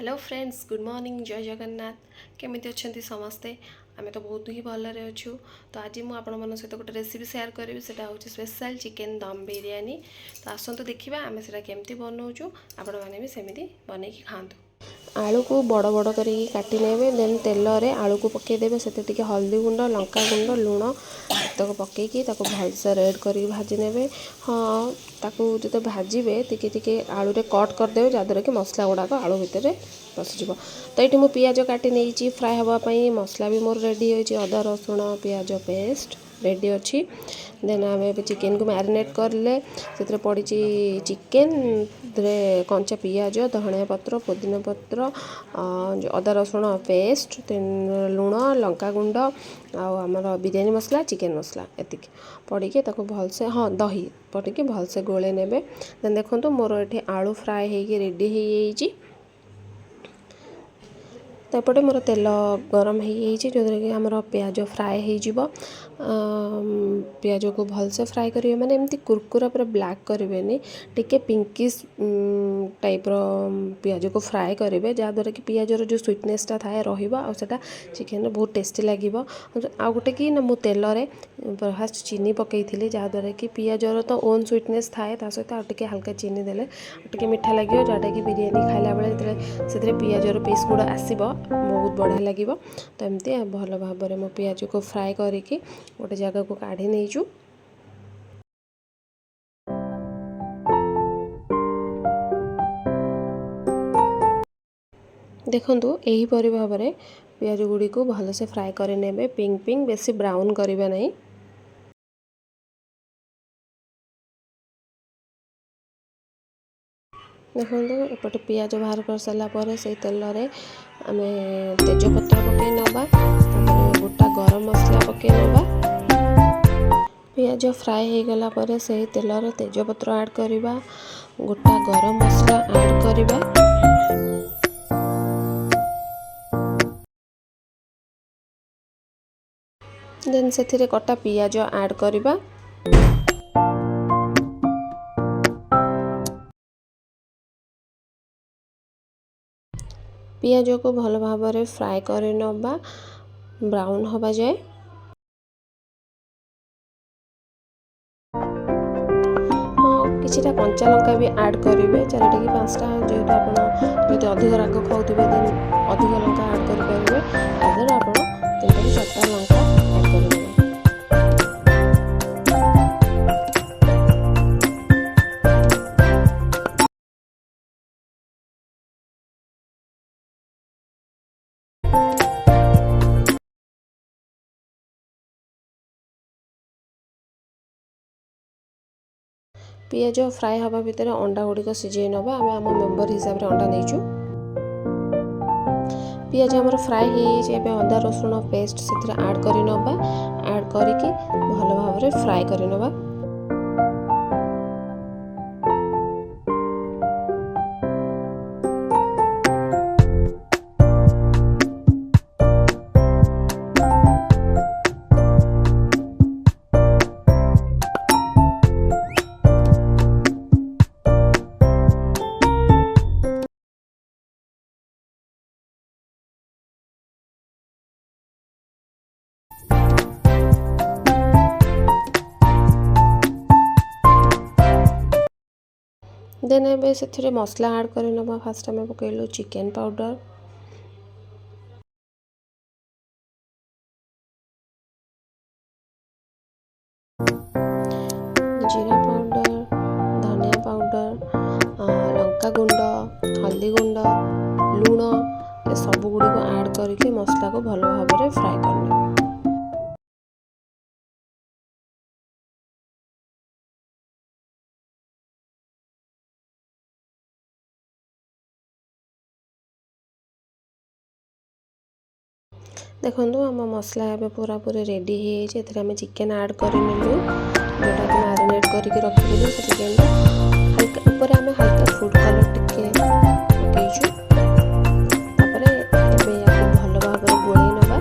Hello friends good morning जय जगन्नाथ केमिति अच्छे समस्ते आम तो बहुत ही भलरे अच्छु। तो आज मुझे आपण सहित गोटे रेसिपी शेयर करी से स्पेशल चिकेन दम बिरयानी। तो आसतु देखा आम से केमती बनाऊँ आपण मैंने भी सेमती बनई खातु। आलू को बड़ बड़ कर काटी नेबे देन तेल रे आलू को पकईदेवे से हल्दी गुंड लंका गुंड लुण तक पकईकी भलसे रेड कर भाजी नेबे। हाँ ताकू जो भाजबे टिके आलू रे कट करदे जहाँद्वारा कि मसला गुड़ाक आलू भितर पशिज। तो ये मुझे पियाज काटी नहीं फ्राए हाँपाई मसला भी मोर रेडी होती अदा रसुण पियाज पेस्ट रेडी अच्छी। देन आम चिकेन को मैरिनेट करले से पड़ी चिकेन कंचा पियाज धनिया पत्र पुदीना पत्र अदा रसुण पेस्ट देन लुण लंका गुंड आमर बिरयानी मसला चिकेन मसला एति पड़ी भलसे हाँ दही पड़ी भलसे गोले नेबे। देन देखो मोर ये आलू फ्राए होगी रेडी हो। तो एपटे मोर तेल गरम हो कि आमर पियाज फ्राए हो पियाज को भलसे फ्राए करेंगे माने एमती कुरकुरा पूरा ब्लैक करेंगे टिके पिंकिश टाइप पियाज को फ्राए करेंगे जहाँद्वारा कि पियाजर जो स्वीटनेसटा थाए रहा चिकेन बहुत टेस्टी लगे। आ गोटे कि ना मुझे तेल फास्ट चीनी पकई थी जहाँद्वारा कि पियाजर तो ओन स्वीटनेस थाए सहित आगे हल्का चीनी देले टे मीठा लगे जोटा कि बिरयानी खाला बेले से पियाजर पीस गुड़ा आसब बहुत बढ़िया लगे। तो एमती भल भाव में मो पियाज को फ्राए करके गोटे जगह को काढ़ी नहीं। देखंतु एहीपरि भाव में पियाज गुड़ी को भलसे फ्राए कर नेबे पिंक पिंक बेसी ब्राउन करिबा नहीं। देखो एपटे पियाज बाहर कर सारापर से तेल रे आमे तेजपत्र पकई नवा गोटा गरम मसला पकई नवा। पियाज फ्राए हो गला पर से तेल रे तेजपत्र ऐड करिबा गोटा गरम मसला ऐड करिबा। देन से कटा पियाज ऐड करिबा। पियाज को भल भाव में फ्राए कर नवा ब्राउन हवा जाए। हाँ किछिटा कंचा लंका भी ऐड करेंगे 4टा कि 5टा जेहेतु आप अधिक राग खाऊे देन अधिक लंका ऐड करेंगे तादर आप 3टा कि 4टा लंका ऐड करेंगे। पियाज फ्राए हवा भितर अंडा गुड़िक सिझे नवा आम आम मेम्बर हिसाब से अंडा नहीं। पियाज आमर फ्राए हो अदा रसुण पेस्ट से ऐड कर नवा ऐड करके भल भाव में फ्राए कर नवा। देन ए से मसला ऐड कर नवा फास्ट आम पकड़लु चिकेन पाउडर जीरा पाउडर धनिया पाउडर लंका गुंड हल्दी गुंड लुण ये सब गुड़ी को ऐड करके मसला को भल भाव में फ्राए करना। देखो आम मसला ए पूरा पूरी रेडी हो चिकेन ऐड करूँ जोटा कि मैरिनेट करके रखिलु से चिकेन हल्का ऊपर आम हल्का फूड कलर टिके पकईचु भल भाव में गोल नवा।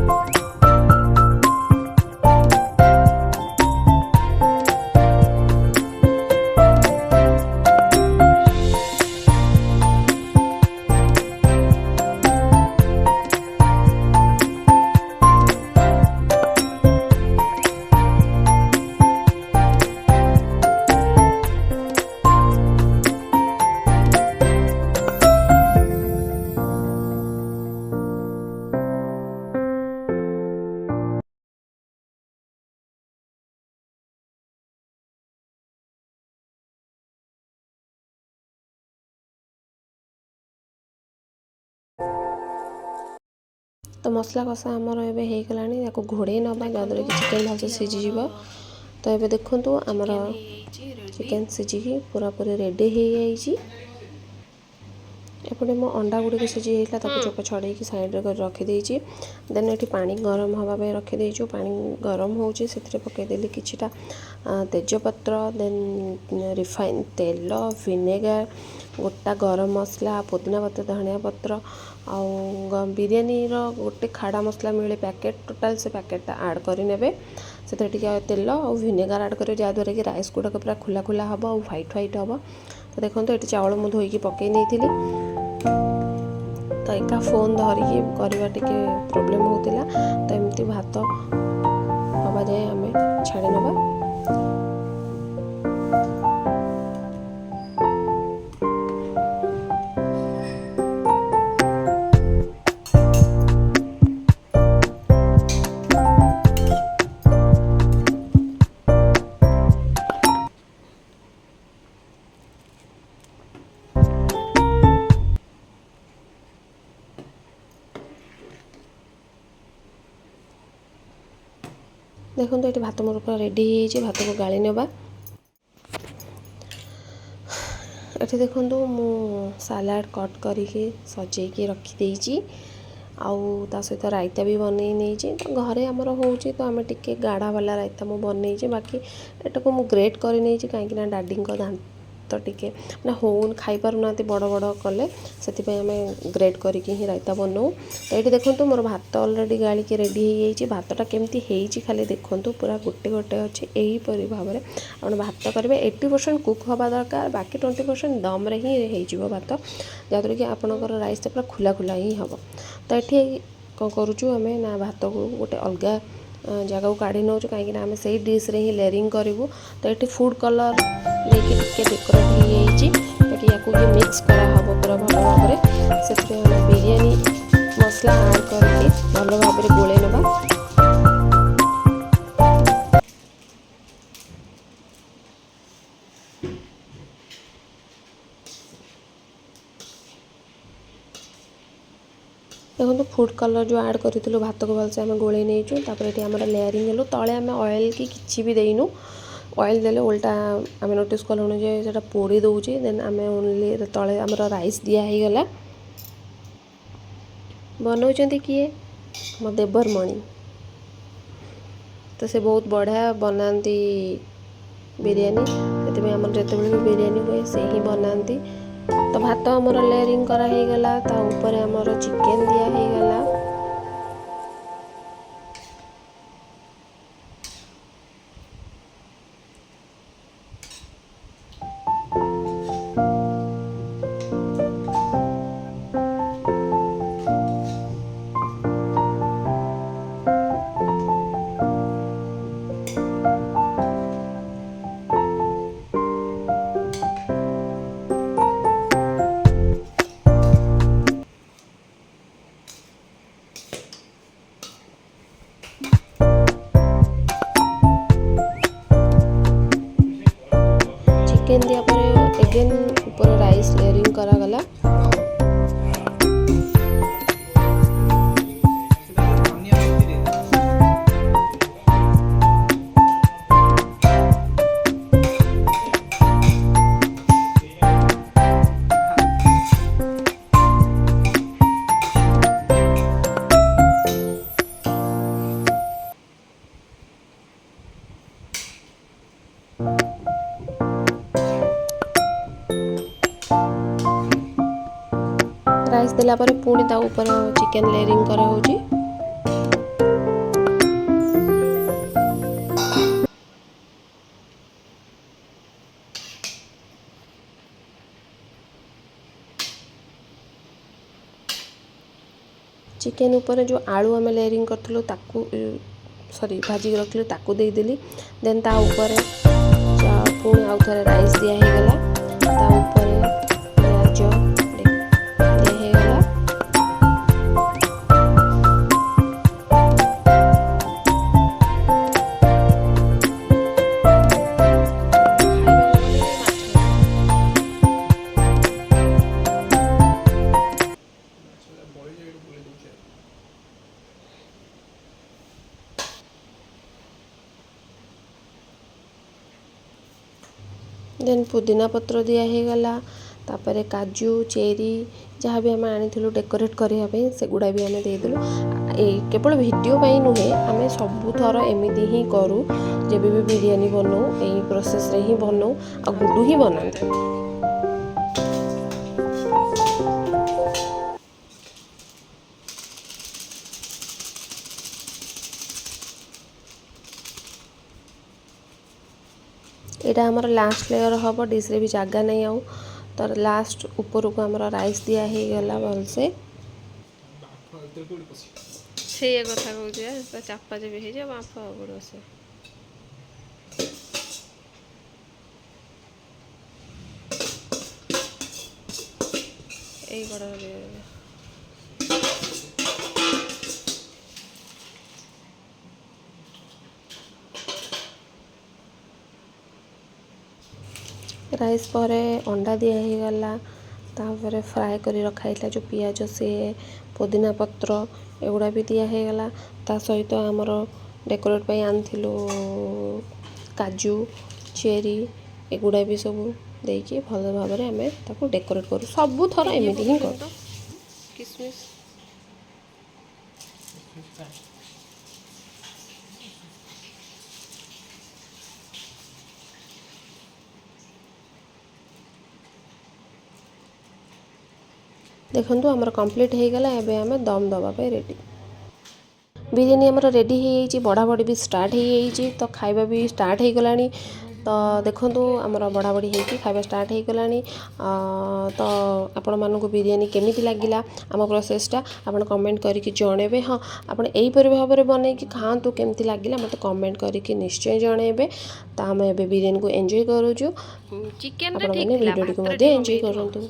तो मसला कषा आमर एबे हो गलानी या घोड़े नवा जहाँद्वारा कि चिकेन भलसे सीझीज। तो ये देखु आमर चिकेन सीझिकी पूरा पूरी रेडी हो जाइए। एपटे मो अंडा गुड़िक सीझी जाता चोपा छड़े साइड में रखीदे। देन ये पानी गरम हाँवाई रखीदेचु। पानी गरम होची से पकईदेली किछिटा तेजपत्र देन रिफाइन तेल विनेगार गोटा गरम मसला पुदीना पत्र धनिया पत्र आउ बिरयानी गोटे खाड़ा मसला मिले पैकेट टोटाल से पैकेटा आड करे से तेल और विनेगार आड कर जहाँद्वारा कि राइस गुड़ाक पूरा खुला खुला हम और व्हाइट व्हाइट हम। तो देखो ये चाउल मुझे धोईकी पकई नहीं तो एका फोन धरिकी करवा टिके प्रोब्लेम होता। तो एमती भात हवा जाए आम छाड़ी नवा। देखो ये भात मोर पूरा रेडी हो भात को गाड़ी नेबा। ये देखो मु सालाड कट करके सजेकी रखीदे आउ ता सहित रायता भी बनई नहीं। तो घरे आमर हो तो आम टिके गाढ़ा वाला रायता मु बनई बाकी एटा को मु ग्रेट कर नहीं कहीं डाडी दांत टिके ना होन खाई पारना बड़ बड़ कले से आम ग्रेट करके ही रायता बनाऊ। तो ये देखो मोर भात अलरेडी गाड़ी के रेडी हो भातटा केमती होती खाली देखु पूरा गोटे गोटे अच्छे यहीपरी भाव में आप भात करेंगे 80% कुक हवा दरकार बाकी 20% दम रे ही हो भात जहाँद्वारा कि आपंकर राइस पूरा खुला खुला ही हम। तो ये कौन करुचु आम ना भात को गोटे अलग जगह को काढ़ी नौ कहीं आम से डिश रे ही लेयरिंग करूँ। तो ये फूड कलर लेकिन डेकोरेट हो मिक्स कराहब पूरा भल भाव में से बिरयानी मसला आड करके भल भाव में गोले नवा। देखो फूड कलर जो ऐड करूँ भात को भलसे आम गोले नहीं ये आम लेयरिंग हेलु तले आम ऑयल की किसी भी देनु ऑयल देले उल्टा आम नोटिस कलुँ जे पोड़ी दौचे देन आम ओनली तले आमर राइस दिया ही गला। बनाउछन्ति किए मो देवर मणि तो से बहुत बढ़िया बनाती बिरयानी से आम जिते भी बिरयानी हुए से ही बनाती। तो भात आमर लेयरिंग करा ही गला ता ऊपर आमर चिकेन दिया ही गला। चिकेन दिया पर एगेन ऊपर राइस लेयरिंग करा गला। राइस देला पर पुणी ता ऊपर चिकेन लेयरिंग करा होची। चिकेन ऊपर जो आलू आम लेयरिंग करथलो ताकू सॉरी भाजी रखलु ताकू दे देली देन ता ऊपर पुणी आउ थरे राइस दिया हे गला ता ऊपर प्याज दिया हे गला। देन पुदीना पत्र दिया ही गला तापर काजू चेरी जहाँ भी आम आनी डेकोरेट करने से गुड़ा भी आम देदेलु केवल वीडियो नुहे आम सबुथर एमती ही करूँ जब भी बिरयानी बनाऊ यही प्रोसेस रे ही बनाऊ आ गुडू ही बनाते यहाँ आमर लास्ट लेयर हम डिश रे भी जगह नहीं आउ तो लास्ट ऊपर को आमर राइस दिया ही गला भलसे से कथा कहूँ चापा जब हो बाफ गोड़ से यही गोड़ राइस पर अंडा दिया ही गला तापर फ्राए करी रखाई जो पियाज से पुदीना पत्र एगुड़ा भी दिया ही गला ता सहित आमर डेकोरेट पे आनिथिलु काजू चेरी एगुड़ा भी सब देकी भल भाव में आम ताको डेकोरेट करूँ सबू थर एमती ही कर किसमिस देखंतु आमर कंप्लीट हो गला एबे आमे दम दबा पे रेडी बिरयानी आमर रेडी हो बड़ा बड़ी भी स्टार्ट हो तो खाइबा भी स्टार्ट हो गलानी तो देखंतु आमर बड़ा बड़ी हो खाइबा स्टार्ट हो गलानी तो आपण मानक बिरयानी केमिति लागिला आम प्रोसेसटा आपण कमेंट करके जणेबे हाँ आपण एही परि भाव में बनै कि खातु केमिति लागिला मते कमेंट करके निश्चय जणेबे तो आम एबे बिरयानी को एंजॉय करूछु चिकन रे ठीक वीडियो को एंजॉय करंतु।